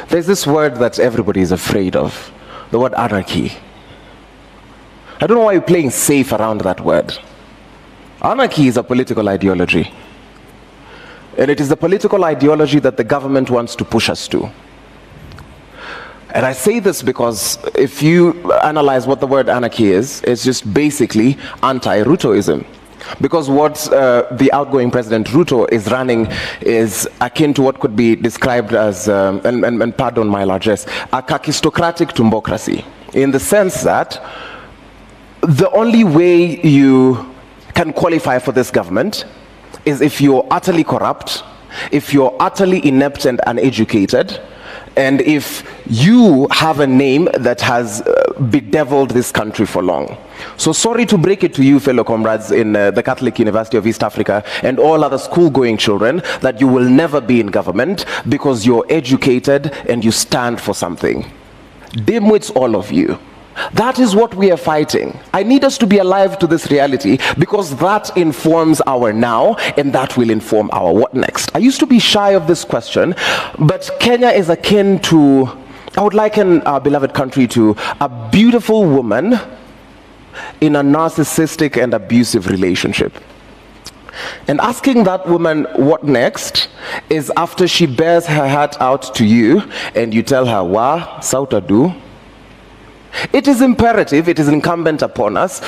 There's this word that everybody is afraid of, the word anarchy. I don't know why you're playing safe around that word. Anarchy is a political ideology. And it is the political ideology that the government wants to push us to. And I say this because if you analyze what the word anarchy is, it's just basically anti-Rutoism. Because what the outgoing President Ruto is running is akin to what could be described as, and pardon my largesse, a kakistocratic tumbocracy. In the sense that the only way you can qualify for this government is if you're utterly corrupt, if you're utterly inept and uneducated, and if you have a name that has bedeviled this country for long. So sorry to break it to you, fellow comrades in the Catholic University of East Africa and all other school-going children, that you will never be in government because you're educated and you stand for something. Dimwits, all of you. That is what we are fighting. I need us to be alive to this reality because that informs our now and that will inform our what next. I used to be shy of this question, but Kenya is akin to, I would liken our beloved country to a beautiful woman in a narcissistic and abusive relationship. And asking that woman what next is after she bears her heart out to you and you tell her, wa, sauta do. It is imperative, it is incumbent upon us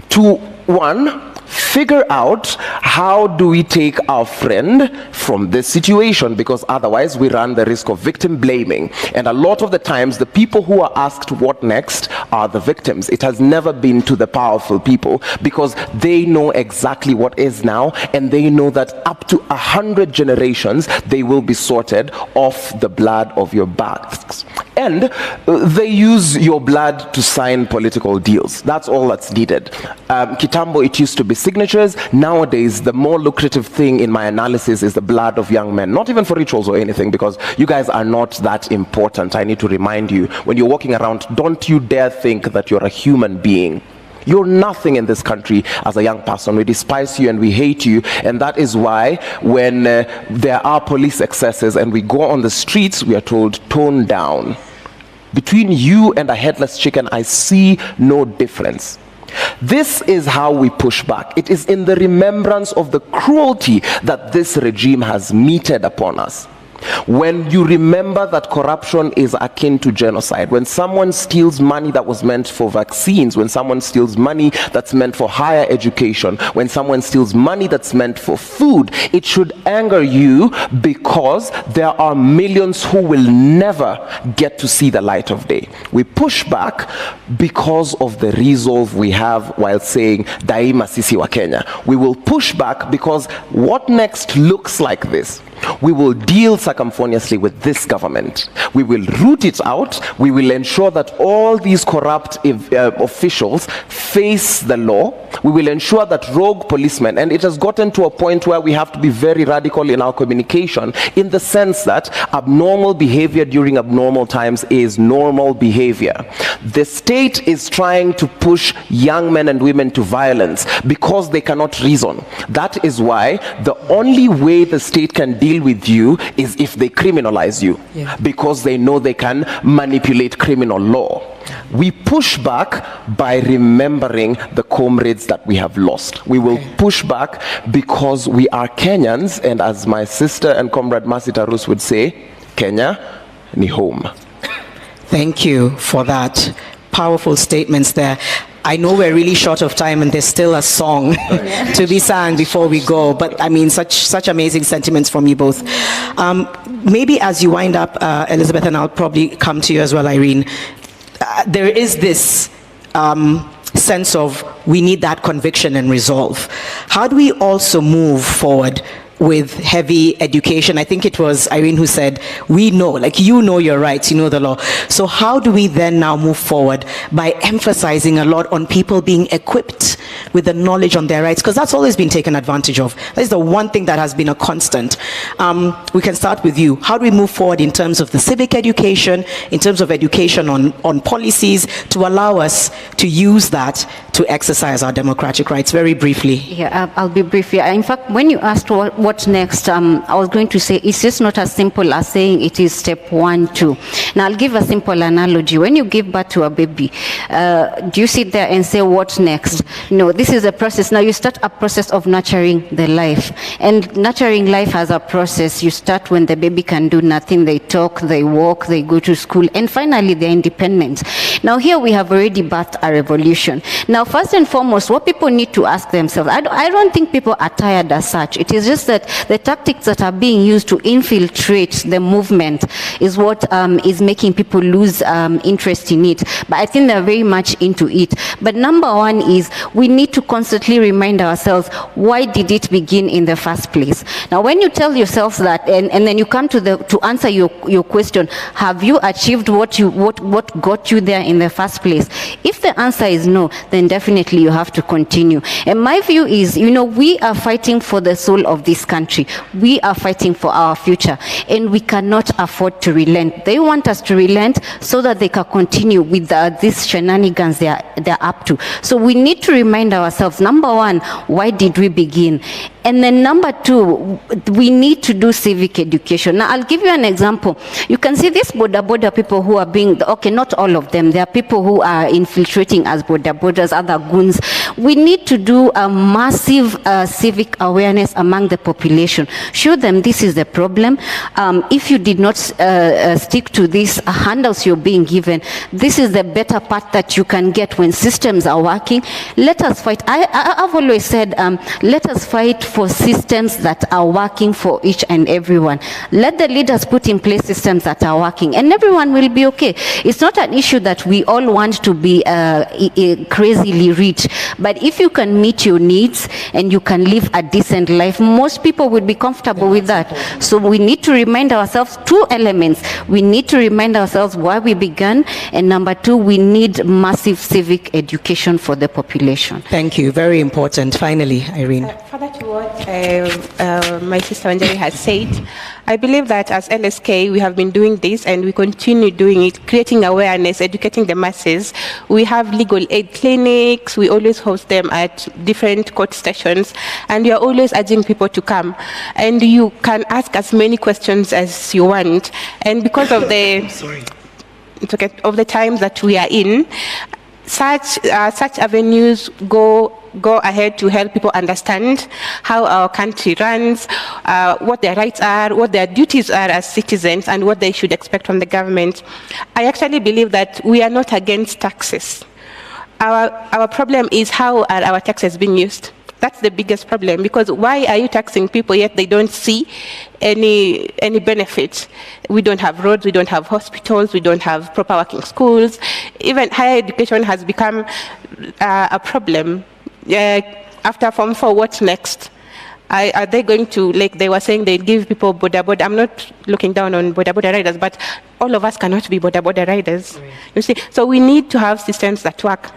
to, one, figure out how do we take our friend from this situation, because otherwise we run the risk of victim blaming. And a lot of the times the people who are asked what next are the victims. It has never been to the powerful people because they know exactly what is now, and they know that up to 100 generations they will be sorted off the blood of your backs. And they use your blood to sign political deals. That's all that's needed. Kitambo, it used to be signatures. Nowadays, the more lucrative thing in my analysis is the blood of young men. Not even for rituals or anything, because you guys are not that important. I need to remind you, when you're walking around, don't you dare think that you're a human being. You're nothing in this country as a young person. We despise you and we hate you, and that is why when there are police excesses and we go on the streets, we are told, tone down. Between you and a headless chicken, I see no difference. This is how we push back. It is in the remembrance of the cruelty that this regime has meted upon us. When you remember that corruption is akin to genocide, when someone steals money that was meant for vaccines, when someone steals money that's meant for higher education, when someone steals money that's meant for food, it should anger you because there are millions who will never get to see the light of day. We push back because of the resolve we have while saying Daima Sisi wa Kenya. We will push back because what next looks like this. We will deal circumfoniously with this government. We will root it out. We will ensure that all these corrupt officials face the law. We will ensure that rogue policemen, and it has gotten to a point where we have to be very radical in our communication, in the sense that abnormal behavior during abnormal times is normal behavior. The state is trying to push young men and women to violence because they cannot reason. That is why the only way the state can deal with you is if they criminalize you, because they know they can manipulate criminal law. We push back by remembering the comrades that we have lost. We will push back because we are Kenyans, and as my sister and comrade Masita Rus would say, Kenya ni home. Thank you for that. Powerful statements there. I know we're really short of time and there's still a song to be sung before we go, but I mean, such amazing sentiments from you both. Maybe as you wind up, Elizabeth, and I'll probably come to you as well, Irene, there is this sense of we need that conviction and resolve. How do we also move forward with heavy education? I think it was Irene who said, we know, like, you know your rights, you know the law. So how do we then now move forward by emphasizing a lot on people being equipped with the knowledge on their rights, because that's always been taken advantage of. That is the one thing that has been a constant. We can start with you. How do we move forward in terms of the civic education, in terms of education on policies, to allow us to use that to exercise our democratic rights? Very briefly. Yeah, I'll be brief here. In fact, when you asked what next, I was going to say it's just not as simple as saying it is step 1, 2. Now, I'll give a simple analogy. When you give birth to a baby, do you sit there and say, what next? No, this is a process. Now, you start a process of nurturing the life. And nurturing life has a process. You start when the baby can do nothing. They talk, they walk, they go to school, and finally, they're independent. Now, here we have already birthed a revolution. Now, first and foremost, what people need to ask themselves, I don't think people are tired as such. It is just that the tactics that are being used to infiltrate the movement is what is making people lose interest in it. But I think they're very much into it. But number one is we need to constantly remind ourselves, why did it begin in the first place? Now, when you tell yourself that, and then you come to answer your question, have you achieved what got you there in the first place? If the answer is no, then definitely you have to continue. And my view is, we are fighting for the soul of this country. We are fighting for our future, and we cannot afford to relent. They want us to relent so that they can continue with these shenanigans they're up to. So we need to remind ourselves, number one, why did we begin? And then number two, we need to do civic education. Now, I'll give you an example. You can see these border people who are being, okay, not all of them. There are people who are infiltrating as borders, other goons. We need to do a massive civic awareness among the population. Show them this is the problem. If you did not stick to these handouts you're being given, this is the better path that you can get when systems are working. Let us fight. I've always said, let us fight for systems that are working for each and everyone. Let the leaders put in place systems that are working, and everyone will be okay. It's not an issue that we all want to be crazily rich, but if you can meet your needs and you can live a decent life, most people would be comfortable with that. So we need to remind ourselves two elements. We need to remind ourselves why we began, and number two, we need massive civic education for the population. Thank you. Very important. Finally, Irene. Further to what my sister Anjali has said, I believe that as LSK, we have been doing this and we continue doing it, creating awareness, educating the masses. We have legal aid clinics. We always host them at different court stations, and we are always urging people to come. And you can ask as many questions as you want. And because of the times that we are in, such avenues go ahead to help people understand how our country runs, what their rights are, what their duties are as citizens, and what they should expect from the government. I actually believe that we are not against taxes. Our problem is how are our taxes being used? That's the biggest problem, because why are you taxing people yet they don't see any benefit? We don't have roads, we don't have hospitals, we don't have proper working schools. Even higher education has become a problem. After Form 4, what's next? Are they going to, like they were saying, they give people border? I'm not looking down on border riders, but all of us cannot be border riders. You see, so we need to have systems that work.